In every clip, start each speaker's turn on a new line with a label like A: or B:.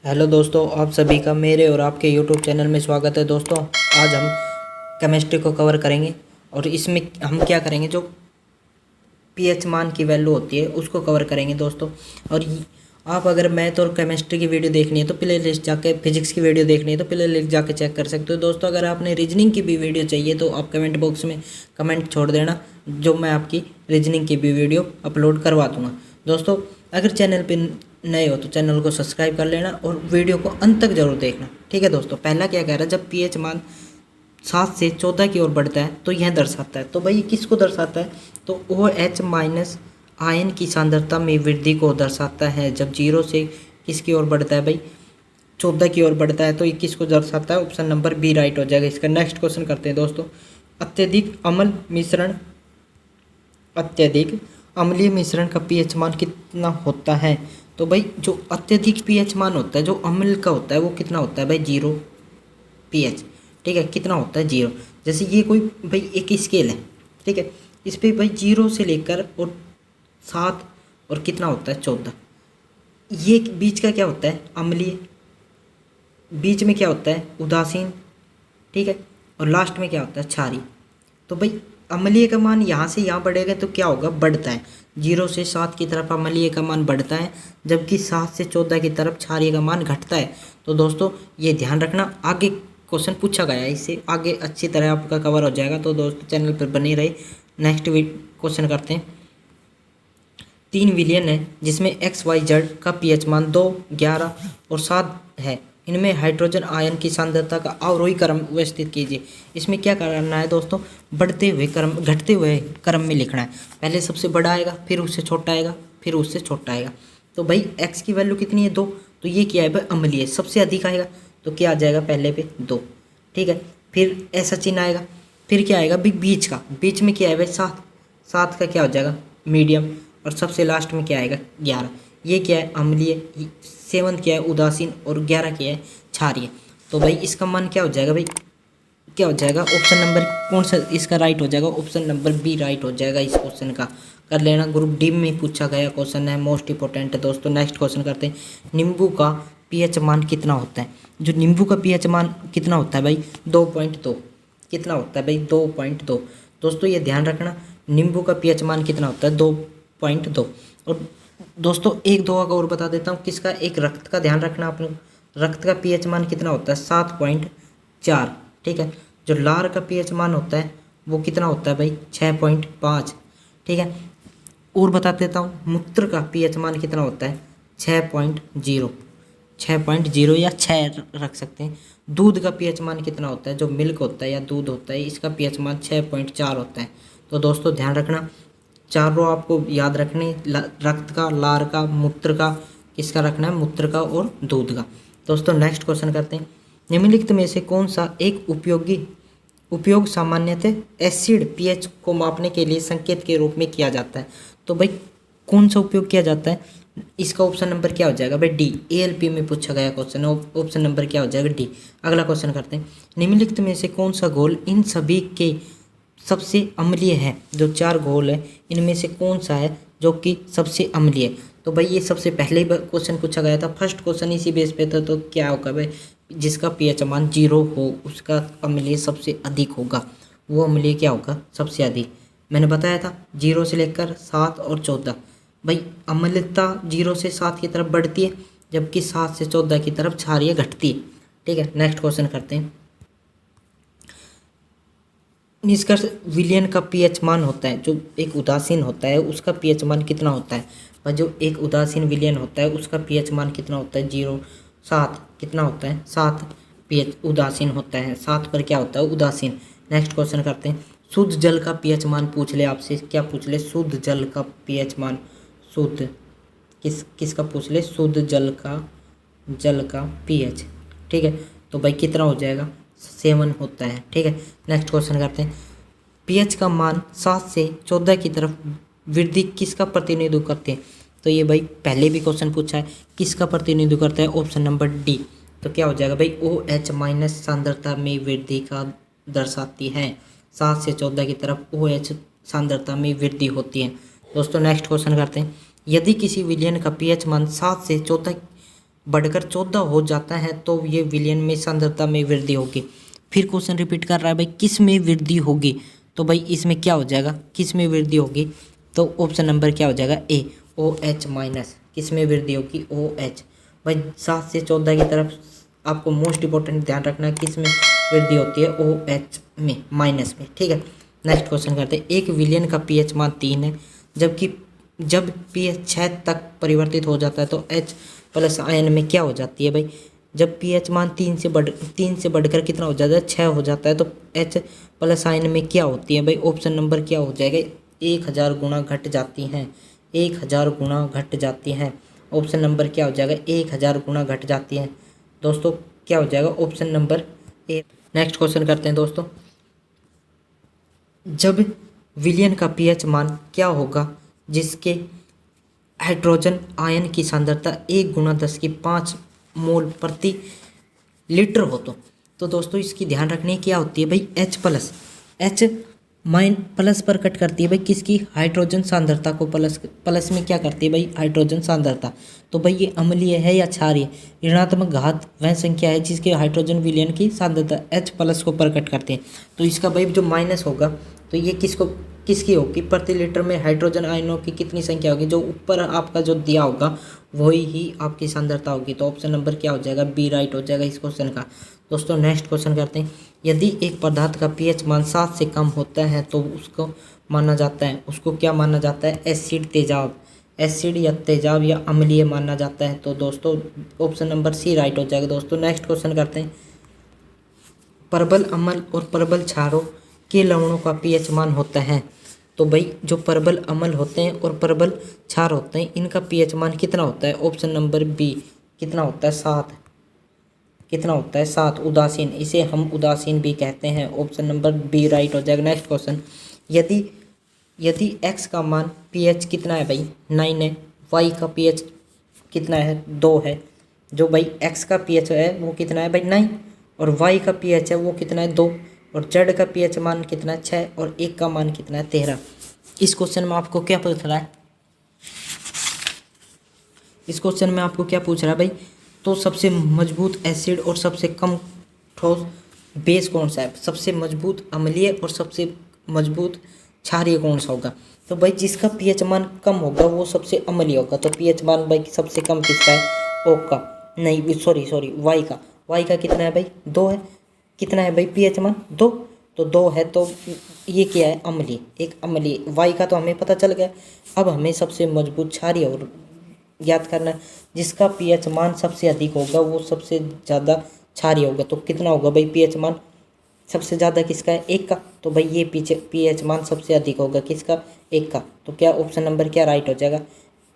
A: Hello दोस्तों, आप सभी का मेरे और आपके यूट्यूब चैनल में स्वागत है। दोस्तों, आज हम केमिस्ट्री को कवर करेंगे और इसमें हम क्या करेंगे, जो पीएच मान की वैल्यू होती है उसको कवर करेंगे दोस्तों। और आप अगर मैथ और केमिस्ट्री की वीडियो देखनी है तो प्ले लिस्ट जाके, फिजिक्स की वीडियो देखनी है तो प्ले लिस्ट जाके चेक कर सकते हो दोस्तों। अगर आपने रीजनिंग की भी वीडियो चाहिए तो आप कमेंट बॉक्स में कमेंट छोड़ देना, जो मैं आपकी रीजनिंग की भी वीडियो अपलोड करवा दूँगा दोस्तों। अगर चैनल पर नए हो तो चैनल को सब्सक्राइब कर लेना और वीडियो को अंत तक जरूर देखना, ठीक है दोस्तों। पहला क्या कह रहा है, जब पीएच मान 7 से 14 की ओर बढ़ता है तो यह दर्शाता है। तो भाई किसको दर्शाता है, तो OH माइनस आयन की सांद्रता में वृद्धि को दर्शाता है। जब 0 से किसकी ओर बढ़ता है भाई, 14 की ओर बढ़ता है, तो ये किसको दर्शाता है। ऑप्शन नंबर बी राइट हो जाएगा इसका। नेक्स्ट क्वेश्चन करते हैं दोस्तों। अत्यधिक अम्लीय मिश्रण का पीएच मान कितना होता है। तो भाई जो अत्यधिक पीएच मान होता है, जो अम्ल का होता है, वो कितना होता है भाई, 0 पीएच। ठीक है, कितना होता है 0। जैसे ये कोई भाई एक स्केल है, ठीक है, इस पर भाई 0 से लेकर और 7 और कितना होता है 14। ये बीच का क्या होता है, अम्लीय। बीच में क्या होता है, उदासीन। ठीक है, और लास्ट में क्या होता है, क्षारीय। तो भाई अम्लीय का मान यहाँ से यहाँ बढ़ेगा तो क्या होगा, बढ़ता है। 0 से 7 की तरफ अम्लीय का मान बढ़ता है, जबकि 7 से 14 की तरफ क्षारीय का मान घटता है। तो दोस्तों ये ध्यान रखना, आगे क्वेश्चन पूछा गया है, इससे आगे अच्छी तरह आपका कवर हो जाएगा। तो दोस्तों चैनल पर बने रहे। नेक्स्ट क्वेश्चन करते हैं। 3 विलियन है जिसमें XYZ का पीएच मान 2, 11 और 7 है। इनमें हाइड्रोजन आयन की सांद्रता का अवरोही क्रम व्यवस्थित कीजिए। इसमें क्या करना है दोस्तों, बढ़ते हुए क्रम, घटते हुए क्रम में लिखना है। पहले सबसे बड़ा आएगा, फिर उससे छोटा आएगा, फिर उससे छोटा आएगा। तो भाई x की वैल्यू कितनी है, 2। तो ये क्या है भाई, अम्लीय। सबसे अधिक आएगा तो क्या आ जाएगा, पहले पे 2। ठीक है, फिर ऐसा चिन्ह आएगा। फिर क्या आएगा भाई, बीच का, बीच में क्या है भाई, 7। 7 का क्या हो जाएगा, मीडियम। और सबसे लास्ट में क्या आएगा, 11। ये क्या है, अम्लीय। 7 क्या है, उदासीन। और 11 क्या है, क्षारीय। तो भाई इसका मान क्या हो जाएगा भाई, क्या हो जाएगा, ऑप्शन नंबर कौन सा इसका राइट हो जाएगा, ऑप्शन नंबर बी राइट हो जाएगा इस क्वेश्चन का। कर लेना, ग्रुप डी में पूछा गया क्वेश्चन है, मोस्ट इंपॉर्टेंट है दोस्तों। नेक्स्ट क्वेश्चन करते हैं। नींबू का पीएच मान कितना होता है। जो नींबू का पीएच मान कितना होता है भाई, 2.2। कितना होता है भाई, 2.2। दोस्तों ये ध्यान रखना, नींबू का पीएच मान कितना होता है, 2.2। और दोस्तों एक दो और बता देता हूँ किसका, एक रक्त का ध्यान रखना आपने। रक्त का पीएच मान कितना होता है, 7.4। ठीक है, जो लार का पीएच मान होता है वो कितना होता है भाई, 6.5। ठीक है, और बता देता हूँ मूत्र का पीएच मान कितना होता है, 6.0। 6.0 या 6 रख सकते हैं। दूध का पीएच मान कितना होता है, जो मिल्क होता है या दूध होता है, इसका पीएच मान 6.4 होता है। तो दोस्तों ध्यान रखना, चारों आपको याद रखने, रक्त का, लार का, मूत्र का, किसका रखना है, मूत्र का और दूध का। दोस्तों नेक्स्ट क्वेश्चन करते हैं। निम्नलिखित में से कौन सा एक उपयोग सामान्यतः एसिड पीएच को मापने के लिए संकेत के रूप में किया जाता है। तो भाई कौन सा उपयोग किया जाता है, इसका ऑप्शन नंबर क्या हो जाएगा भाई, डी। ALP में पूछा गया क्वेश्चन है, ऑप्शन नंबर क्या हो जाएगा, डी। अगला क्वेश्चन करते हैं। निम्नलिखित में से कौन सा घोल इन सभी के सबसे अम्लीय है। जो 4 घोल है इनमें से कौन सा है जो कि सबसे अम्लीय है। तो भाई ये सबसे पहले ही क्वेश्चन पूछा गया था, फर्स्ट क्वेश्चन इसी बेस पे था। तो क्या होगा भाई, जिसका पीएच मान 0 हो उसका अम्लीय सबसे अधिक होगा, वो अम्लीय क्या होगा, सबसे अधिक। मैंने बताया था 0 से लेकर 7 और 14। भाई अम्लता 0 से 7 की तरफ बढ़ती है, जबकि 7 से 14 की तरफ क्षारीय घटती है। ठीक है, नेक्स्ट क्वेश्चन करते हैं। निष्कर्ष, विलियन का पीएच मान होता है, जो एक उदासीन होता है उसका पीएच मान कितना होता है। और जो एक उदासीन विलियन होता है उसका पीएच मान कितना होता है, 0, 7 कितना होता है, 7 पीएच उदासीन होता है। 7 पर क्या होता है, उदासीन। नेक्स्ट क्वेश्चन करते हैं। शुद्ध जल का पीएच मान पूछ ले आपसे, क्या पूछ ले, शुद्ध जल का पीएच मान। शुद्ध किसका पूछ ले, शुद्ध जल का पीएच। ठीक है, तो भाई कितना हो जाएगा, 7 होता है। ठीक है, नेक्स्ट क्वेश्चन करते हैं। पीएच का मान 7 से 14 की तरफ वृद्धि किसका प्रतिनिधित्व करते हैं। तो ये भाई पहले भी क्वेश्चन पूछा है, किसका प्रतिनिधित्व करता है, ऑप्शन नंबर डी। तो क्या हो जाएगा भाई, OH माइनस सांद्रता में वृद्धि का दर्शाती है। 7 से 14 की तरफ OH सांद्रता में वृद्धि होती है। दोस्तों नेक्स्ट क्वेश्चन करते हैं। यदि किसी विलयन का पीएच मान 7 से 14 बढ़कर 14 हो जाता है तो ये विलयन में सांद्रता में वृद्धि होगी। फिर क्वेश्चन रिपीट कर रहा है भाई, किस में वृद्धि होगी? तो भाई इसमें क्या हो जाएगा, किस में वृद्धि होगी? तो ऑप्शन नंबर क्या हो जाएगा, ए, OH माइनस। किस में वृद्धि होगी, OH। भाई 7 से 14 की तरफ आपको मोस्ट इंपॉर्टेंट ध्यान रखना है, किस में वृद्धि होती है, OH में, माइनस में। ठीक है, नेक्स्ट क्वेश्चन करते हैं। एक विलयन का pH मान 3 है, जबकि जब pH 6 तक परिवर्तित हो जाता है तो H प्लस आयन में क्या हो जाती है भाई? जब pH मान 3 से बढ़कर कितना हो जाता है, 6 हो जाता है तो H प्लस आयन में क्या होती है भाई? ऑप्शन नंबर क्या हो जाएगा, 1000 गुना घट जाती हैं, 1000 गुना घट जाती हैं। ऑप्शन नंबर क्या हो जाएगा, 1000 गुना घट जाती है। दोस्तों क्या हो जाएगा, option number A. Next question करते हैं दोस्तों। जब विलयन का pH मान क्या होगा जिसके हाइड्रोजन आयन की सांद्रता 1 × 10⁵ मोल प्रति लीटर हो? तो दोस्तों इसकी ध्यान रखने क्या होती है भाई, H plus, H mine plus पर कट करती है भाई किसकी, हाइड्रोजन सांद्रता को। प्लस में क्या करती है भाई, हाइड्रोजन सांद्रता। तो भाई ये अम्लीय है या क्षारीय? ऋणात्मक घात वह संख्या है जिसके हाइड्रोजन विलयन की सांद्रता H प्लस को प्रकट करते हैं। तो इसका भाई जो माइनस होगा तो ये किसकी होगी, प्रति लीटर में हाइड्रोजन आयनों की कितनी संख्या होगी, जो ऊपर आपका जो दिया होगा वही ही आपकी सांद्रता होगी। तो ऑप्शन नंबर क्या हो जाएगा, बी राइट हो जाएगा इस क्वेश्चन का। दोस्तों नेक्स्ट क्वेश्चन करते हैं। यदि एक पदार्थ का pH मान 7 से कम होता है तो उसको क्या माना जाता है, एसिड, तेजाब, एसिड या तेजाब या अम्लीय माना जाता है। तो दोस्तों ऑप्शन नंबर सी राइट हो जाएगा। दोस्तों नेक्स्ट क्वेश्चन करते हैं। प्रबल अम्ल और प्रबल क्षारों के लवणों का pH मान होता है। तो भाई जो प्रबल अम्ल होते हैं और प्रबल क्षार होते हैं इनका pH मान कितना होता है, ऑप्शन नंबर बी, कितना होता है, 7। कितना होता है, 7। उदासीन, इसे हम उदासीन भी कहते हैं। ऑप्शन नंबर बी राइट हो जाएगा। Next question. यदि x का मान pH कितना है भाई, 9 है, y का pH कितना है, 2 है। जो भाई x का pH है वो कितना है भाई, 9, और y का pH है वो कितना है, 2, और z का pH मान कितना है, 6, और 1 का मान कितना है, 13। इस क्वेश्चन में आपको क्या पूछ रहा है, इस क्वेश्चन में आपको क्या पूछ रहा है भाई, तो सबसे मजबूत एसिड और सबसे कम ठोस बेस कौन सा है, सबसे मजबूत अम्लीय और सबसे मजबूत क्षारीय कौन सा होगा? तो भाई जिसका pH मान कम होगा वो सबसे अम्लीय होगा। तो pH मान भाई सबसे कम किसका है, O का, नहीं सॉरी y का कितना है भाई, 2 है। कितना है भाई pH मान, 2, तो 2 है तो ये क्या है, अम्लीय, एक अम्लीय। y का तो हमें पता चल गया। अब हमें सबसे मजबूत क्षारीय और ज्ञात करना है, जिसका pH मान सबसे अधिक होगा वो सबसे ज़्यादा क्षारीय होगा। तो कितना होगा भाई pH मान सबसे ज़्यादा किसका है, 1 का। तो भाई ये pH मान सबसे अधिक होगा किसका, 1 का। तो क्या ऑप्शन नंबर क्या राइट हो जाएगा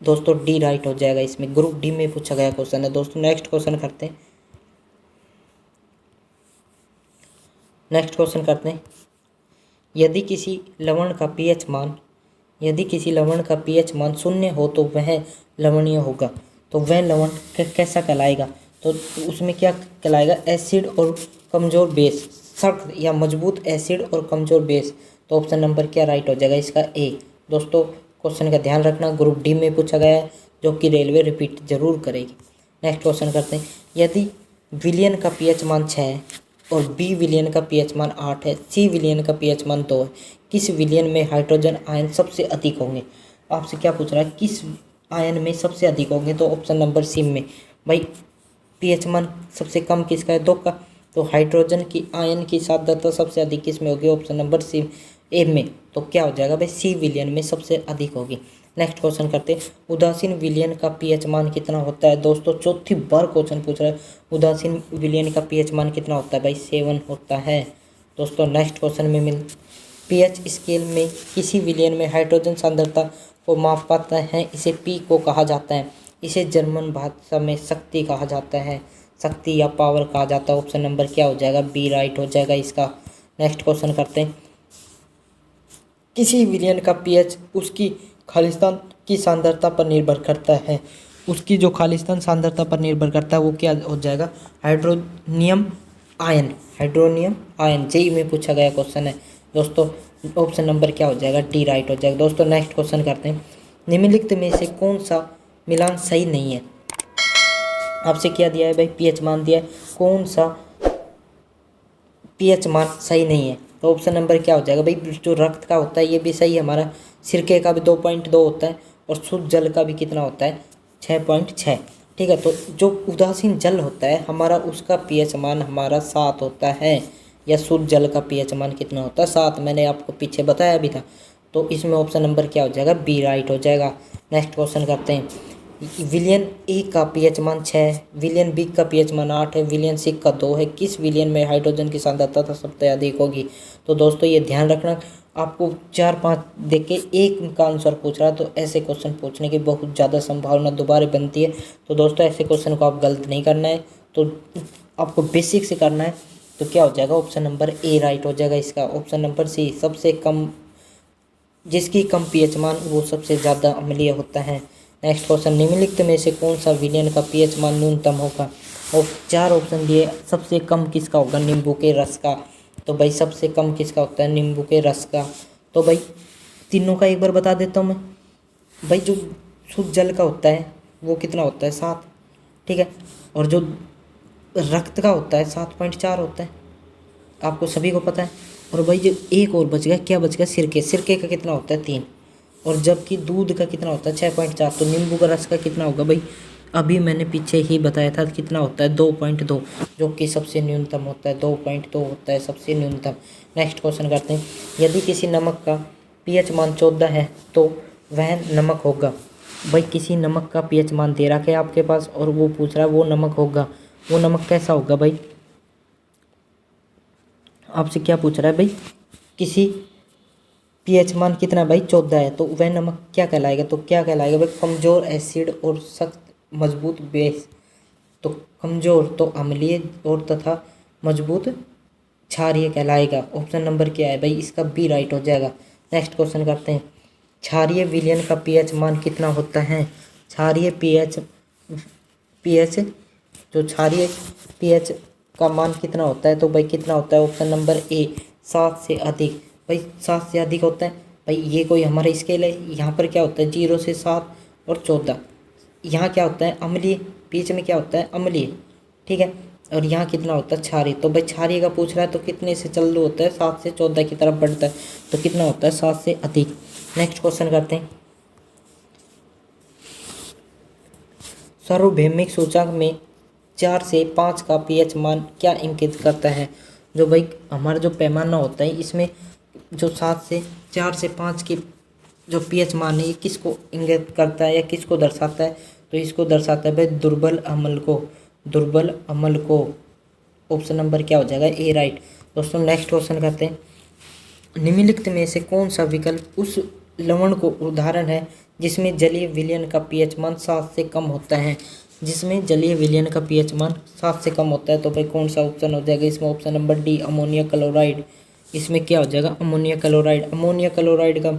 A: दोस्तों, डी राइट हो जाएगा। इसमें ग्रुप डी में पूछा गया क्वेश्चन है। दोस्तों नेक्स्ट क्वेश्चन करते हैं। यदि किसी लवण का pH मान 0 हो तो वह लवणीय होगा। तो वह लवण कैसा कहलाएगा, तो उसमें क्या कहलाएगा, एसिड और कमज़ोर बेस, सख्त या मजबूत एसिड और कमज़ोर बेस। तो ऑप्शन नंबर क्या राइट हो जाएगा इसका, ए। दोस्तों क्वेश्चन का ध्यान रखना, ग्रुप डी में पूछा गया है, जो कि रेलवे रिपीट जरूर करेगी। नेक्स्ट क्वेश्चन करते हैं। यदि विलयन का pH मान 6 है और बी विलयन का pH मान 8 है, सी विलयन का pH मान 2 है, किस विलयन में हाइड्रोजन आयन सबसे अधिक होंगे? आपसे क्या पूछ रहा है, किस आयन में सबसे अधिक होंगे? तो ऑप्शन नंबर सी में। भाई pH मान सबसे कम किसका है, 2 का। तो हाइड्रोजन की आयन की सांद्रता सबसे अधिक किस में होगी, ऑप्शन नंबर सी, ए में। तो क्या हो जाएगा भाई, सी विलयन में सबसे अधिक होगी। नेक्स्ट क्वेश्चन करते हैं। उदासीन विलयन का pH मान कितना होता है? दोस्तों चौथी बार क्वेश्चन पूछ रहा है, उदासीन विलयन का pH मान कितना होता है भाई, 7 होता है। दोस्तों नेक्स्ट क्वेश्चन में pH स्केल में किसी विलयन में हाइड्रोजन सांद्रता को माप पाता है, इसे P को कहा जाता है। इसे जर्मन भाषा में शक्ति कहा जाता है, शक्ति या पावर कहा जाता है। ऑप्शन नंबर क्या हो जाएगा, बी राइट हो जाएगा इसका। नेक्स्ट क्वेश्चन करते हैं। किसी विलयन का pH उसकी खालिस्तान की सांद्रता पर निर्भर करता है, उसकी जो खालिस्तान सांद्रता पर निर्भर करता है वो क्या हो जाएगा, हाइड्रोनियम आयन। जेई में पूछा गया क्वेश्चन है दोस्तों। ऑप्शन नंबर क्या हो जाएगा, डी राइट हो जाएगा। दोस्तों नेक्स्ट क्वेश्चन करते हैं। निम्नलिखित में से कौन सा मिलान सही नहीं है? आपसे क्या दिया है भाई, पीएच मान दिया है, कौन सा पीएच मान सही नहीं है। तो ऑप्शन नंबर क्या हो जाएगा भाई, जो रक्त का होता है ये भी सही है हमारा, सिरके का भी 2.2 होता है, और शुद्ध जल का भी कितना होता है 6.6। ठीक है, तो जो उदासीन जल होता है हमारा उसका पीएच मान हमारा 7 होता है, या शुद्ध जल का पीएच मान कितना होता है 7, मैंने आपको पीछे बताया भी था। तो इसमें ऑप्शन नंबर क्या हो जाएगा, बी राइट हो जाएगा। नेक्स्ट क्वेश्चन करते हैं, विलियन ए का पीएच मान 6, विलियन बी का पीएच मान 8 है, विलियन सी का 2 है, किस विलियन में हाइड्रोजन की सांद्रता सबसे अधिक होगी। तो दोस्तों ये ध्यान रखना, आपको 4-5 देख के एक का आंसर पूछ रहा है, तो ऐसे क्वेश्चन पूछने की बहुत ज़्यादा संभावना दोबारा बनती है। तो दोस्तों ऐसे क्वेश्चन को आप गलत नहीं करना है, तो आपको बेसिक से करना है। तो क्या हो जाएगा, ऑप्शन नंबर ए राइट हो जाएगा इसका। ऑप्शन नंबर सी, सबसे कम जिसकी कम पीएच मान वो सबसे ज़्यादा अम्लीय होता है। नेक्स्ट क्वेश्चन, निम्नलिखित में से कौन सा विलयन का पीएच मान न्यूनतम होगा। और 4 ऑप्शन दिए, सबसे कम किसका होगा, नींबू के रस का। तो भाई सबसे कम किसका होता है, नींबू के रस का। तो भाई तीनों का एक बार बता देता हूँ मैं। भाई जो शुद्ध जल का होता है वो कितना होता है 7, ठीक है, और जो रक्त का होता है 7.4 होता है, आपको सभी को पता है। और भाई जो एक और बच गया, क्या बच गया, सिरके, सिरके का कितना होता है 3, और जबकि दूध का कितना होता है 6.4। तो नींबू का रस का कितना होगा भाई, अभी मैंने पीछे ही बताया था कितना होता है 2.2, जो कि सबसे न्यूनतम होता है, 2.2 होता है सबसे न्यूनतम। नेक्स्ट क्वेश्चन करते हैं, यदि किसी नमक का पीएच मान 14 है तो वह नमक होगा। भाई किसी नमक का पीएच मान दे रखा है आपके पास, और वो पूछ रहा है वो नमक होगा, वो नमक कैसा होगा भाई, आपसे क्या पूछ रहा है भाई, किसी पीएच मान कितना भाई 14 है, तो वह नमक क्या कहलाएगा। तो क्या कहलाएगा भाई, कमज़ोर एसिड और सख्त मजबूत बेस। तो कमज़ोर तो अम्लीय और तथा मजबूत क्षारीय कहलाएगा। ऑप्शन नंबर क्या है भाई, इसका बी राइट हो जाएगा। नेक्स्ट क्वेश्चन करते हैं, क्षारीय विलयन का पीएच मान कितना होता है। क्षारीय पीएच पीएच जो क्षारीय पीएच का मान कितना होता है, तो भाई कितना होता है, ऑप्शन नंबर ए 7 से अधिक। भाई 7 से अधिक होता है, भाई ये कोई हमारा स्केल है, यहाँ पर क्या होता है 0 से 7 और 14, यहाँ क्या होता है अम्लीय, बीच में क्या होता है अम्लीय, ठीक है, और यहाँ कितना होता है क्षारीय। तो भाई क्षारीय का पूछ रहा है, तो कितने से चालू होता है 7 से 14 की तरफ बढ़ता है, तो कितना होता है 7 से अधिक। नेक्स्ट क्वेश्चन करते हैं, सार्वभौमिक सूचकांक में 4 से 5 का पीएच मान क्या इंगित करता है। जो भाई हमारा जो पैमाना होता है इसमें जो 4 से 5 की जो पीएच मान है ये किसको इंगित करता है या किसको दर्शाता है। तो इसको दर्शाता है भाई दुर्बल अम्ल को, दुर्बल अम्ल को। ऑप्शन नंबर क्या हो जाएगा, ए राइट। दोस्तों नेक्स्ट क्वेश्चन करते हैं, निम्नलिखित में से कौन सा विकल्प उस लवण को उदाहरण है जिसमें जलीय विलयन का पीएच मान 7 से कम होता है। जिसमें जलीय विलयन का पीएच मान 7 से कम होता है, तो भाई कौन सा ऑप्शन हो जाएगा इसमें, option number D ammonia chloride. इसमें क्या हो जाएगा अमोनिया क्लोराइड। अमोनिया क्लोराइड का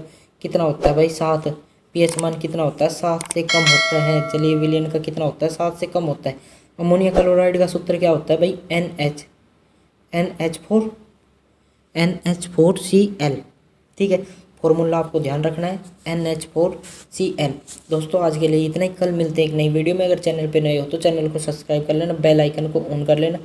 A: कितना होता है भाई 7, पीएच मान कितना होता है 7 से कम होता है। जलीय विलयन का कितना होता है 7 से कम होता है। अमोनिया क्लोराइड का सूत्र क्या होता है भाई NH4Cl, ठीक है, फॉर्मूला आपको ध्यान रखना है NH4Cl। दोस्तों आज के लिए इतना ही, कल मिलते हैं एक नई वीडियो में। अगर चैनल पे नए हो तो चैनल को सब्सक्राइब कर लेना, बेल आइकन को ऑन कर लेना।